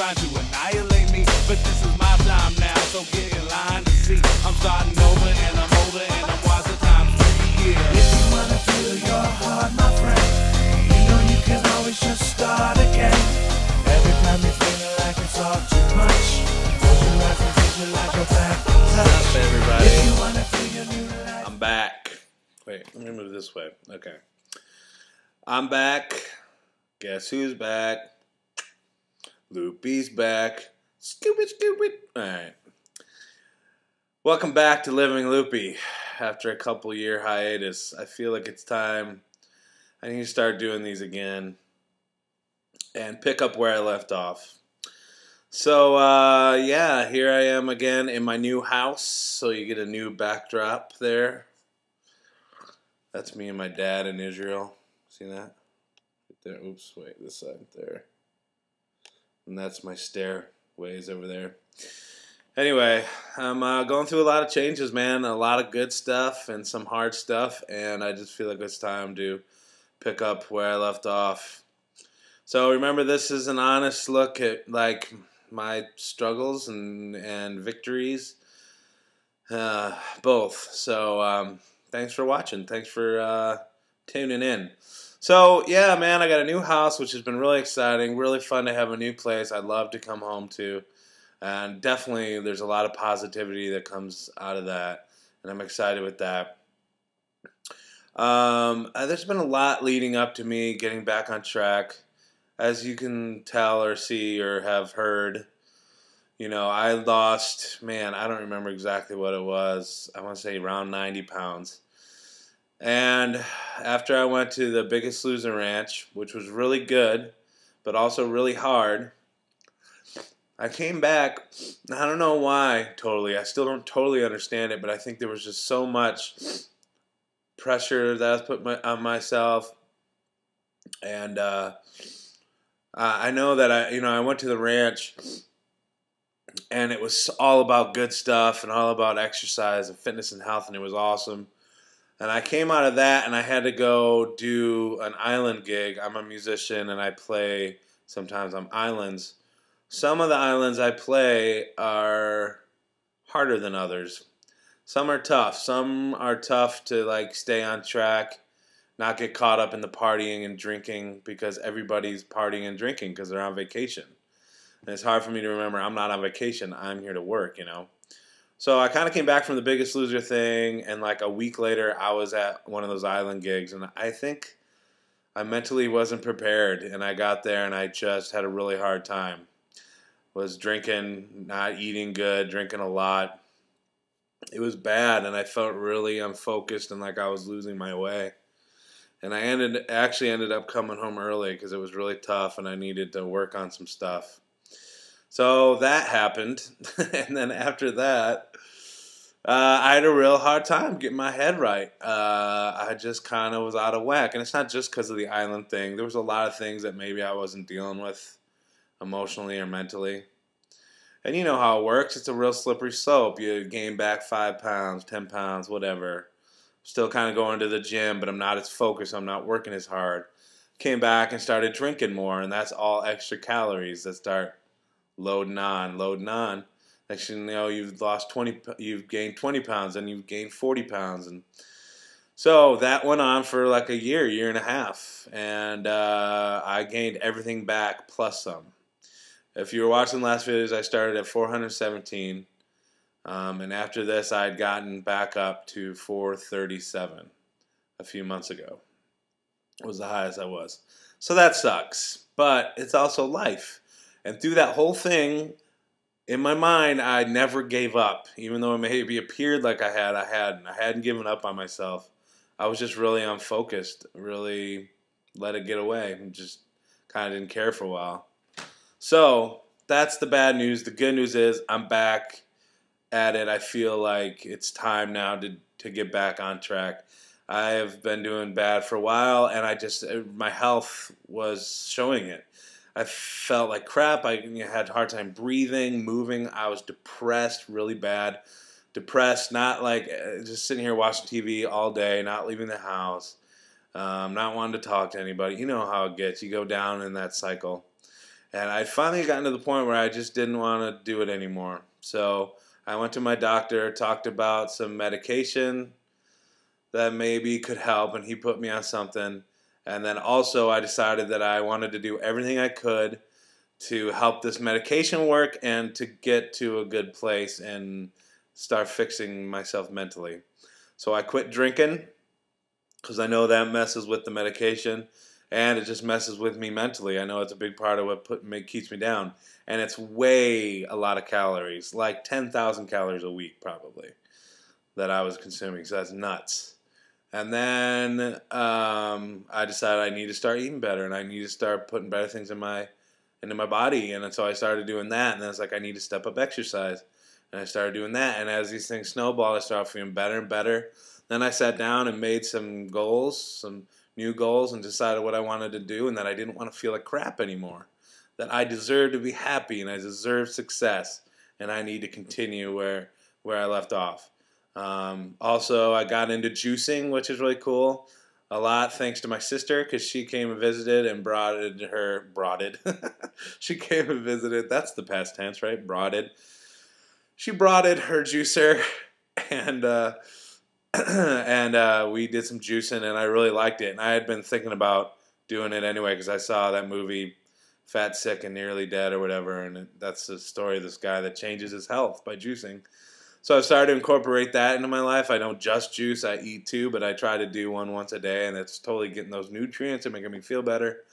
trying to annihilate me, but this is my time now, so get in line to see. I'm starting over and I'm older and I'm wiser times 3 years. If you wanna feel your heart, my friend, you know you can always just start again. Every time you're feeling like it's all too much, close your eyes and feel like you're back in touch. What's up, everybody? If you wanna feel your new life. I'm back. Wait, let me move this way. Okay. I'm back. Guess who's back? Luppy's back. Scoop it. Alright. Welcome back to Living Luppy. After a couple year hiatus, I feel like it's time. I need to start doing these again and pick up where I left off. So, yeah, here I am again in my new house. So you get a new backdrop there. That's me and my dad in Israel. See that? Right there. Oops, wait, this side there. And that's my stairways over there. Anyway, I'm going through a lot of changes, man. A lot of good stuff and some hard stuff. And I just feel like it's time to pick up where I left off. So remember, this is an honest look at like my struggles and victories. Both. So thanks for watching. Thanks for tuning in. So, yeah, man, I got a new house, which has been really exciting, really fun to have a new place I'd love to come home to. And definitely there's a lot of positivity that comes out of that, and I'm excited with that. There's been a lot leading up to me getting back on track. As you can tell or see or have heard, you know, I lost, man, I don't remember exactly what it was. I want to say around 90 pounds. And after I went to the Biggest Loser Ranch, which was really good, but also really hard, I came back. I don't know why totally. I still don't totally understand it, but I think there was just so much pressure that I was putting on myself. And I know that I went to the ranch, and it was all about good stuff and all about exercise and fitness and health, and it was awesome. And I came out of that, and I had to go do an island gig. I'm a musician, and I play sometimes on islands. Some of the islands I play are harder than others. Some are tough. Some are tough to like stay on track, not get caught up in the partying and drinking because everybody's partying and drinking because they're on vacation. And it's hard for me to remember I'm not on vacation. I'm here to work, you know. So I kind of came back from the Biggest Loser thing, and like a week later, I was at one of those island gigs, and I think I mentally wasn't prepared, and I got there, and I just had a really hard time. Was drinking, not eating good, drinking a lot. It was bad, and I felt really unfocused and like I was losing my way. And I actually ended up coming home early because it was really tough, and I needed to work on some stuff. So that happened, and then after that, I had a real hard time getting my head right. I just kind of was out of whack, and it's not just because of the island thing. There was a lot of things that maybe I wasn't dealing with emotionally or mentally. And you know how it works. It's a real slippery slope. You gain back 5 pounds, 10 pounds, whatever. Still kind of going to the gym, but I'm not as focused. I'm not working as hard. Came back and started drinking more, and that's all extra calories that start loading on. Next thing you know, you've gained 20 pounds, and you've gained 40 pounds, and so that went on for like a year and a half, and I gained everything back plus some. If you were watching the last videos, I started at 417, and after this, I had gotten back up to 437 a few months ago. It was the highest I was. So that sucks, but it's also life. And through that whole thing, in my mind, I never gave up. Even though it maybe appeared like I hadn't given up on myself. I was just really unfocused, really let it get away, and just kind of didn't care for a while. So that's the bad news. The good news is I'm back at it. I feel like it's time now to get back on track. I have been doing bad for a while, and my health was showing it. I felt like crap. I had a hard time breathing, moving. I was depressed, really bad. Depressed, not like just sitting here watching TV all day, not leaving the house, not wanting to talk to anybody. You know how it gets. You go down in that cycle. And I'd finally gotten to the point where I just didn't want to do it anymore. So I went to my doctor, talked about some medication that maybe could help, and he put me on something. And then also I decided that I wanted to do everything I could to help this medication work and to get to a good place and start fixing myself mentally. So I quit drinking because I know that messes with the medication, and it just messes with me mentally. I know it's a big part of what keeps me down, and it's way a lot of calories, like 10,000 calories a week probably, that I was consuming. So that's nuts. And then I decided I need to start eating better, and I need to start putting better things into my body. And so I started doing that, and then it's like I need to step up exercise, and I started doing that. And as these things snowballed, I started feeling better and better. Then I sat down and made some goals, some new goals, and decided what I wanted to do, and that I didn't want to feel like crap anymore. That I deserve to be happy, and I deserve success, and I need to continue where I left off. Also, I got into juicing, which is really cool. A lot thanks to my sister, because she came and visited and she came and visited. That's the past tense, right? She broadened her juicer, and and we did some juicing, and I really liked it. And I had been thinking about doing it anyway because I saw that movie Fat, Sick, and Nearly Dead or whatever, and that's the story of this guy that changes his health by juicing. So I've started to incorporate that into my life. I don't just juice, I eat too, but I try to do one once a day, and it's totally getting those nutrients and making me feel better.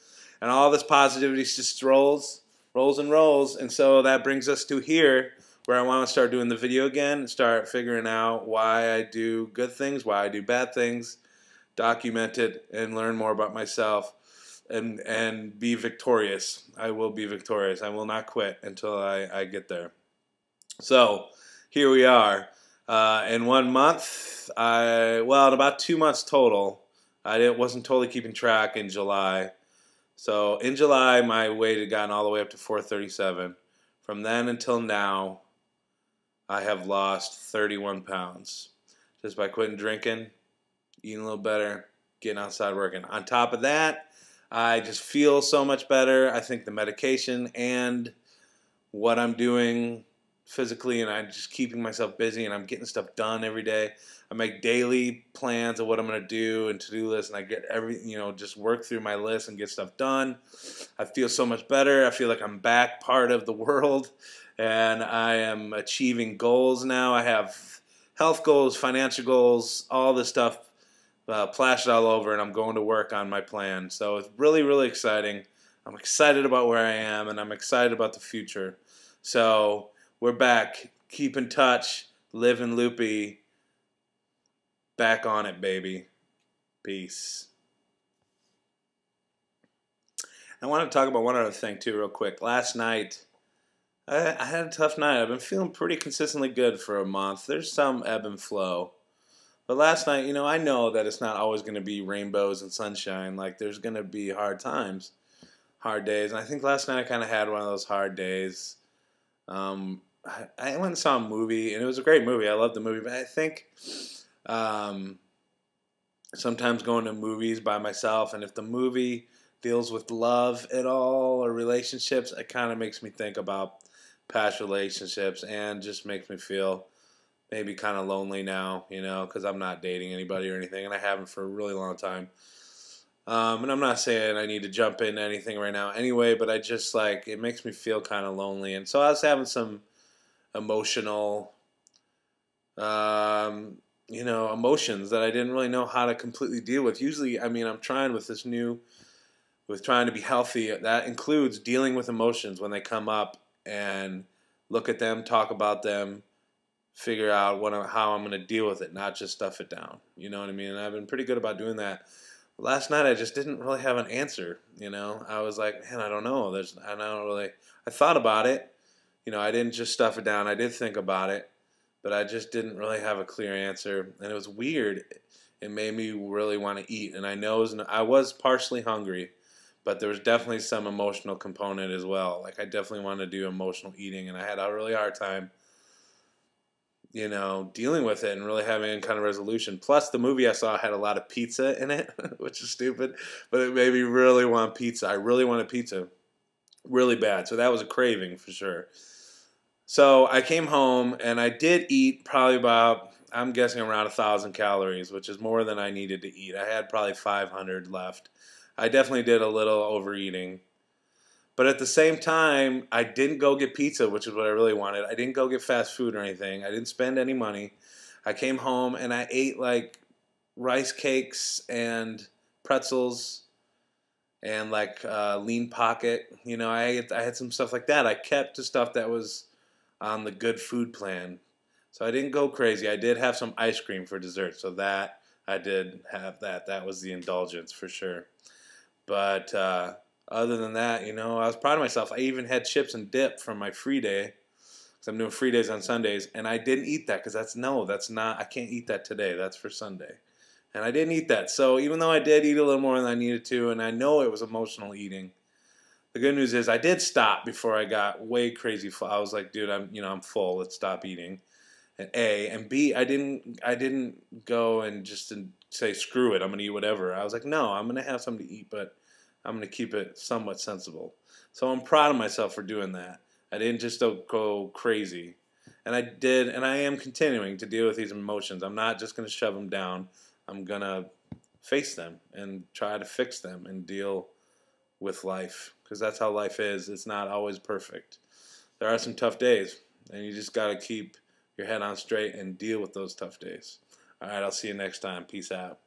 And all this positivity just rolls and rolls. And so that brings us to here, where I want to start doing the video again and start figuring out why I do good things, why I do bad things, document it, and learn more about myself, and be victorious. I will be victorious. I will not quit until I get there. So here we are. In 1 month, in about 2 months total, I wasn't totally keeping track in July. So in July, my weight had gotten all the way up to 437. From then until now, I have lost 31 pounds just by quitting drinking, eating a little better, getting outside working. On top of that, I just feel so much better. I think the medication and what I'm doing physically, and I'm just keeping myself busy, and I'm getting stuff done every day. I make daily plans of what I'm going to do and to-do lists, and I get just work through my list and get stuff done. I feel so much better. I feel like I'm back part of the world, and I am achieving goals now. I have health goals, financial goals, all this stuff plastered all over, and I'm going to work on my plan. So it's really, really exciting. I'm excited about where I am, and I'm excited about the future. So we're back. Keep in touch. Live in Luppy. Back on it, baby. Peace. I want to talk about one other thing, too, real quick. Last night, I had a tough night. I've been feeling pretty consistently good for a month. There's some ebb and flow. But last night, I know that it's not always going to be rainbows and sunshine. Like, there's going to be hard times, hard days. And I think last night I kind of had one of those hard days. I went and saw a movie, and it was a great movie. I loved the movie. But I think sometimes going to movies by myself, and if the movie deals with love at all or relationships, it kind of makes me think about past relationships and just makes me feel maybe kind of lonely now, because I'm not dating anybody or anything, and I haven't for a really long time. And I'm not saying I need to jump into anything right now anyway, but I just it makes me feel kind of lonely. And so I was having some emotional, emotions that I didn't really know how to completely deal with. Usually, I'm trying with trying to be healthy. That includes dealing with emotions when they come up and look at them, talk about them, figure out how I'm going to deal with it, not just stuff it down. You know what I mean? And I've been pretty good about doing that. Last night I just didn't really have an answer. I was like, man, I don't know. I thought about it. I didn't just stuff it down. I did think about it, but I just didn't really have a clear answer. And it was weird. It made me really want to eat. And I was partially hungry, but there was definitely some emotional component as well. Like, I definitely wanted to do emotional eating, and I had a really hard time dealing with it and really having any kind of resolution. Plus, the movie I saw had a lot of pizza in it, which is stupid, but it made me really want pizza. I really wanted pizza. really bad. So that was a craving for sure. So I came home and I did eat probably about, I'm guessing around 1,000 calories, which is more than I needed to eat. I had probably 500 left. I definitely did a little overeating. But at the same time, I didn't go get pizza, which is what I really wanted. I didn't go get fast food or anything. I didn't spend any money. I came home and I ate like rice cakes and pretzels and like lean pocket. You know, I had some stuff like that. I kept the stuff that was on the good food plan. So I didn't go crazy. I did have some ice cream for dessert. So that I did have that. That was the indulgence for sure. But other than that, you know, I was proud of myself. I even had chips and dip from my free day. Because I'm doing free days on Sundays. And I didn't eat that because that's not, I can't eat that today. That's for Sunday. And I didn't eat that. So even though I did eat a little more than I needed to, and I know it was emotional eating, the good news is I did stop before I got way crazy full. I was like, dude, I'm full. Let's stop eating. And A and B, I didn't go and just say screw it. I'm gonna eat whatever. I was like, no, I'm gonna have something to eat, but I'm gonna keep it somewhat sensible. So I'm proud of myself for doing that. I didn't just go crazy, and I did, and I am continuing to deal with these emotions. I'm not just gonna shove them down. I'm gonna face them and try to fix them and deal with life because that's how life is. It's not always perfect. There are some tough days, and you just got to keep your head on straight and deal with those tough days. All right, I'll see you next time. Peace out.